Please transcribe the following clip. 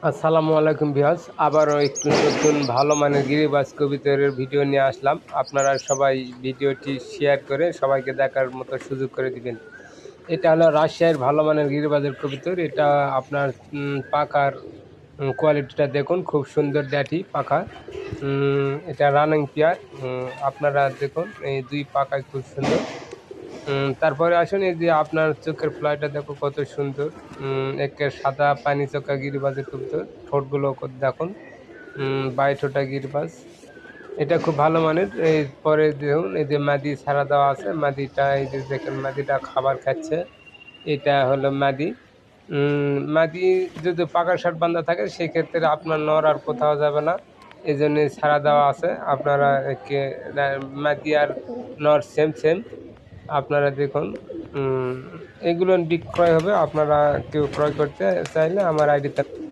আসসালামু আলাইকুম ভিউয়ার্স, আবারও একটু নতুন ভালো মানের গিরিবাজ কবুতরের ভিডিও নিয়ে আসলাম। আপনারা সবাই ভিডিওটি শেয়ার করে সবাইকে দেখার মতো সুযোগ করে দিবেন। এটা হলো রাজশাহীর ভালো মানের গিরিবাজের কবুতর। এটা আপনার পাখার কোয়ালিটিটা দেখুন, খুব সুন্দর ড্যাটি পাখা। এটা রানিং পেয়ার। আপনারা দেখুন, এই দুই পাখায় খুব সুন্দর। তারপরে আসুন, এই যে আপনার চোখের ফ্লাইটা দেখো কত সুন্দর। একে সাদা পানি চোখা গিরিবাজের কবুতর। ঠোঁটগুলো দেখুন, বাই ঠোঁটা গিরিবাজ। এটা খুব ভালো মানের। এই পরে দেখুন, এই যে মাদি ছাড়া দেওয়া আছে, মাদিটা এই যে দেখেন মাদিটা খাবার খাচ্ছে। এটা হলো মাদি। মাদি যদি পাকা শার্ট বান্ধা থাকে সেক্ষেত্রে আপনার নর আর কোথাও যাবে না, এই জন্য ছাড়া দেওয়া আছে। আপনারা একে মাদি আর নর সেম সেম। আপনারা দেখুন, এগুলো বিক্রয় হবে। আপনারা কেউ ক্রয় করতে চাইলে আমার আইডিতে